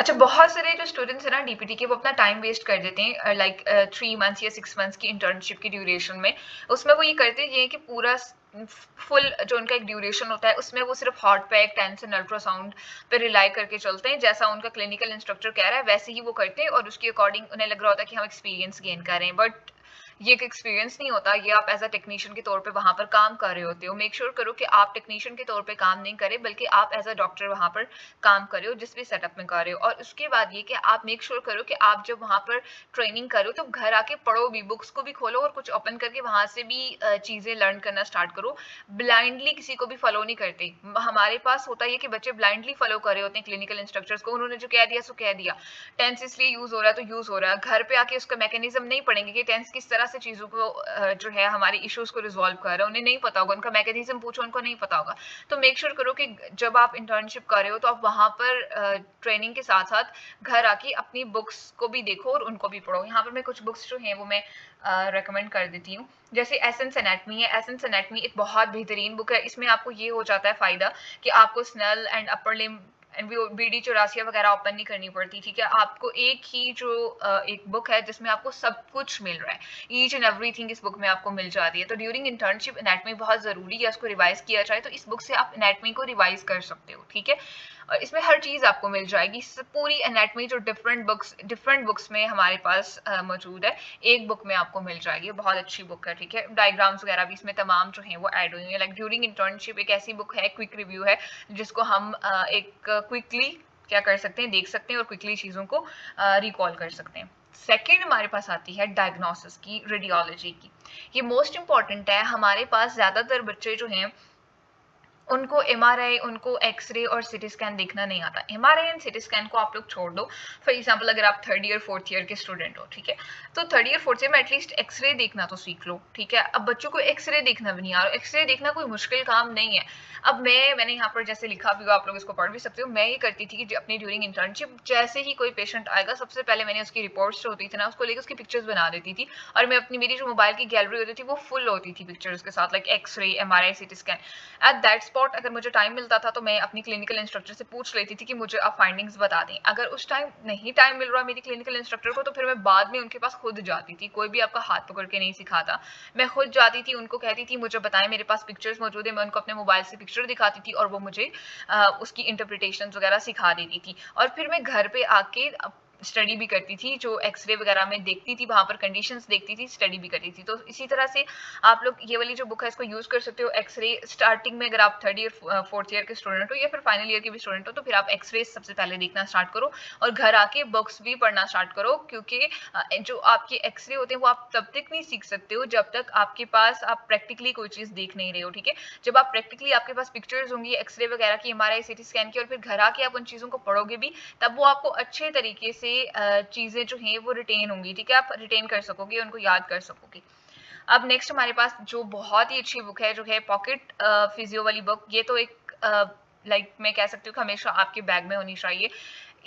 अच्छा, बहुत सारे जो स्टूडेंट्स हैं ना डीपीटी के, वो अपना टाइम वेस्ट कर देते हैं लाइक 3 मंथ्स या 6 मंथ्स की इंटर्नशिप की ड्यूरेशन में। उसमें वो ये करते हैं कि पूरा फुल जो उनका एक ड्यूरेशन होता है उसमें वो सिर्फ हार्ट पे एक टेंशन अल्ट्रासाउंड पे रिलाई करके चलते हैं, जैसा उनका क्लिनिकल इंस्ट्रक्टर कह रहा है वैसे ही वो करते हैं और उसके अकॉर्डिंग उन्हें लग रहा होता है कि हम एक्सपीरियंस गेन कर रहे हैं, बट ये एक एक्सपीरियंस नहीं होता, ये आप एज अ टेक्नीशियन के तौर पे वहां पर काम कर रहे होते हो। मेक श्योर करो कि आप टेक्नीशियन के तौर पे काम नहीं करें, बल्कि आप एज अ डॉक्टर वहां पर काम कर रहे हो जिस भी सेटअप में कर रहे हो। और उसके बाद ये कि आप मेक श्योर करो कि आप जब वहां पर ट्रेनिंग करो तो घर आके पढ़ो भी, बुक्स को भी खोलो और कुछ ओपन करके वहां से भी चीजें लर्न करना स्टार्ट करो। ब्लाइंडली किसी को भी फॉलो नहीं करते। हमारे पास होता है कि बच्चे ब्लाइंडली फॉलो कर रहे होते हैं क्लिनिकल इंस्ट्रक्टर्स को, उन्होंने जो कह दिया सो कह दिया, टेंस इसलिए यूज हो रहा है तो यूज हो रहा है। घर पे आके उसका मैकेनिज्म नहीं पढ़ेंगे कि टेंस किस तरह से चीजों को जो है हमारे इश्यूज को रिजॉल्व कर रहा है, उन्हें नहीं पता होगा, उनका मैकेनिज्म पूछो उनको नहीं पता होगा। तो मेक श्योर करो कि जब आप इंटर्नशिप कर रहे हो तो आप वहां पर ट्रेनिंग के साथ साथ घर आके अपनी बुक्स को भी देखो और उनको भी पढ़ो। यहाँ पर मैं कुछ बुक्स जो हैं वो मैं रेकमेंड कर देती हूँ। जैसे एसेंस एनाटमी है, एसेंस एनाटमी एक बहुत बेहतरीन बुक है। इसमें आपको ये हो जाता है फायदा कि आपको Snell and upper limb and BD Chaurasia वगैरह ओपन नहीं करनी पड़ती, ठीक है। आपको एक ही जो एक बुक है जिसमें आपको सब कुछ मिल रहा है, ईच एंड एवरीथिंग इस बुक में आपको मिल जाती है। तो ड्यूरिंग इंटर्नशिप एनाटमी बहुत जरूरी है, उसको रिवाइज किया जाए, तो इस बुक से आप एनाटमी को रिवाइज कर सकते हो, ठीक है। और इसमें हर चीज आपको मिल जाएगी, पूरी एनाटमी जो डिफरेंट बुक्स में हमारे पास मौजूद है, एक बुक में आपको मिल जाएगी। बहुत अच्छी बुक है, ठीक है। डायग्राम्स वगैरह भी इसमें तमाम जो है वो ऐड हुई है। लाइक ड्यूरिंग इंटर्नशिप एक ऐसी बुक है, क्विक रिव्यू है, जिसको हम एक क्विकली क्या कर सकते हैं, देख सकते हैं और क्विकली चीजों को रिकॉल कर सकते हैं। सेकेंड हमारे पास आती है डायग्नोसिस की, रेडियोलॉजी की। ये मोस्ट इंपॉर्टेंट है। हमारे पास ज्यादातर बच्चे जो हैं उनको एमआरआई, उनको एक्सरे और सिटी स्कैन देखना नहीं आता। एमआरआई एंड सिटी स्कैन को आप लोग छोड़ दो। फॉर एग्जांपल अगर आप 3rd ईयर 4th ईयर के स्टूडेंट हो, ठीक है, तो 3rd ईयर 4th ईयर में एटलीस्ट एक्सरे देखना तो सीख लो, ठीक है। अब बच्चों को एक्सरे देखना भी नहीं आ रहा। एक्सरे देखना कोई मुश्किल काम नहीं है। अब मैंने यहाँ पर जैसे लिखा भी हो, आप लोग इसको पढ़ भी सकते हो। मैं ये करती थी कि अपनी ड्यूरिंग इंटर्नशिप जैसे ही कोई पेशेंट आएगा, सबसे पहले मैंने उसकी रिपोर्ट्स जो होती थी ना उसको लेकर उसकी पिक्चर्स बना देती थी, और मैं अपनी मेरी जो मोबाइल की गैलरी होती थी वो फुल होती थी पिक्चर्स के साथ, like x-ray, MRI, CT scan. At that spot अगर मुझे टाइम मिलता था तो मैं अपनी क्लिनिकल इंस्ट्रक्टर से पूछ लेती थी कि मुझे आप फाइंडिंग्स बता दें। अगर उस टाइम नहीं टाइम मिल रहा मेरी क्लिनिकल इंस्ट्रक्टर को, तो फिर मैं बाद में उनके पास खुद जाती थी। कोई भी आपका हाथ पकड़ के नहीं सिखाता, मैं खुद जाती थी, उनको कहती थी मुझे बताएं, मेरे पास पिक्चर्स मौजूद है। मैं उनको अपने मोबाइल से पिक्चर दिखाती थी और वो मुझे उसकी इंटरप्रिटेशन वगैरह सिखा देती थी। और फिर मैं घर पे आके स्टडी भी करती थी, जो एक्सरे वगैरह में देखती थी वहां पर कंडीशंस देखती थी, स्टडी भी करती थी। तो इसी तरह से आप लोग ये वाली जो बुक है इसको यूज कर सकते हो। एक्सरे स्टार्टिंग में अगर आप 3rd ईयर 4th ईयर के स्टूडेंट हो या फिर फाइनल ईयर के भी स्टूडेंट हो, तो फिर आप एक्सरे सबसे पहले देखना स्टार्ट करो और घर आके बुक्स भी पढ़ना स्टार्ट करो। क्योंकि जो आपके एक्सरे होते हैं वो आप तब तक नहीं सीख सकते हो जब तक आपके पास आप प्रैक्टिकली कोई चीज देख नहीं रहे हो, ठीक है। जब आप प्रैक्टिकली आपके पास पिक्चर्स होंगी एक्सरे वगैरह की, एमआरआई, सिटी स्कैन की, और फिर घर आके आप उन चीजों को पढ़ोगे भी, तब वो आपको अच्छे तरीके से चीजें जो हैं वो रिटेन होंगी, ठीक है। आप रिटेन कर सकोगे, उनको याद कर सकोगे। अब नेक्स्ट हमारे पास जो बहुत ही अच्छी बुक है, जो है पॉकेट फिजियो वाली बुक। ये तो एक लाइक मैं कह सकती हूँ कि हमेशा आपके बैग में होनी चाहिए।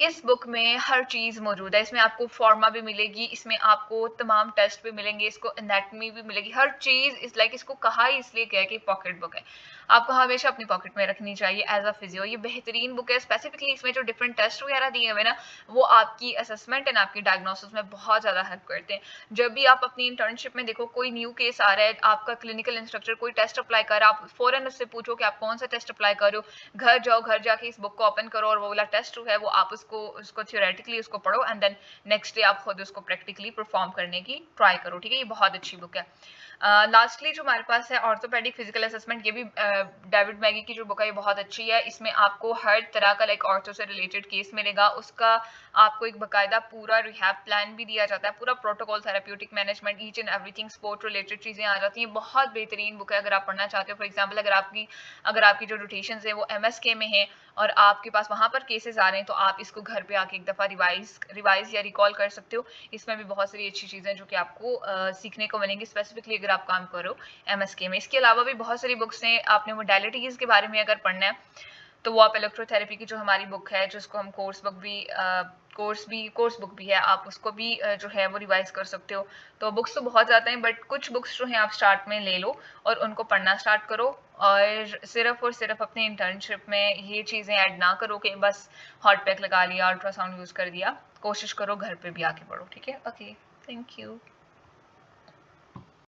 इस बुक में हर चीज मौजूद है। इसमें आपको फॉर्मा भी मिलेगी, इसमें आपको तमाम टेस्ट भी मिलेंगे, इसको एनाटमी भी मिलेगी, हर चीज इस लाइक इसको कहा ही इसलिए गया कि पॉकेट बुक है, आपको हमेशा अपनी पॉकेट में रखनी चाहिए एज अ फिजियो। ये बेहतरीन बुक है। स्पेसिफिकली इसमें जो डिफरेंट टेस्ट वगैरह दिए हुए ना, वो आपकी असेसमेंट एंड आपकी डायग्नोसिस में बहुत ज्यादा हेल्प करते हैं। जब भी आप अपनी इंटर्नशिप में देखो कोई न्यू केस आ रहा है, आपका क्लिनिकल इंस्ट्रक्टर कोई टेस्ट अप्लाई कर रहा है, आप फौरन उससे पूछो कि आप कौन सा टेस्ट अप्लाई कर रहे हो। घर जाओ, घर जाके इस बुक को ओपन करो और वो वाला टेस्ट है वो आप उसको थियोरेटिकली उसको पढ़ो, एंड देन नेक्स्ट डे आप खुद उसको प्रैक्टिकली परफॉर्म करने की ट्राई करो, ठीक है। ये बहुत अच्छी बुक है। लास्टली जो हमारे पास है ऑर्थोपेडिक फिजिकल असेसमेंट, ये भी डेविड मैगी की जो बुक है ये बहुत अच्छी है। इसमें आपको हर तरह का लाइक ऑर्थो से रिलेटेड केस मिलेगा, उसका आपको एक बकायदा पूरा रिहैब प्लान भी दिया जाता है, पूरा protocol, therapeutic management, each and everything, sport related चीजें आ जाती हैं। बहुत बेहतरीन बुक है अगर आप पढ़ना चाहते हो। फॉर एग्जाम्पल अगर आपकी जो रोटेशन है वो एमएसके में है और आपके पास वहां पर केसेस आ रहे हैं, तो आप इसको घर पे आके एक दफा रिवाइज या रिकॉल कर सकते हो। इसमें भी बहुत सारी अच्छी चीजें जो कि आपको सीखने को मिलेंगी, स्पेसिफिकली अगर आप काम करो एमएसके में। इसके अलावा भी बहुत सारी बुक्स हैं। आपने मोडेलिटीज के बारे में अगर पढ़ना है तो वो आप इलेक्ट्रोथेरेपी की जो हमारी बुक है, जिसको हम कोर्स बुक भी है, आप उसको भी जो है वो रिवाइज कर सकते हो। तो बुक्स तो बहुत ज़्यादा हैं, बट कुछ बुक्स जो हैं आप स्टार्ट में ले लो और उनको पढ़ना स्टार्ट करो, और सिर्फ अपने इंटर्नशिप में ये चीज़ें ऐड ना करो कि बस हॉट पैक लगा लिया, अल्ट्रासाउंड यूज़ कर दिया। कोशिश करो घर पे भी आके पढ़ो, ठीक है? Okay, thank you.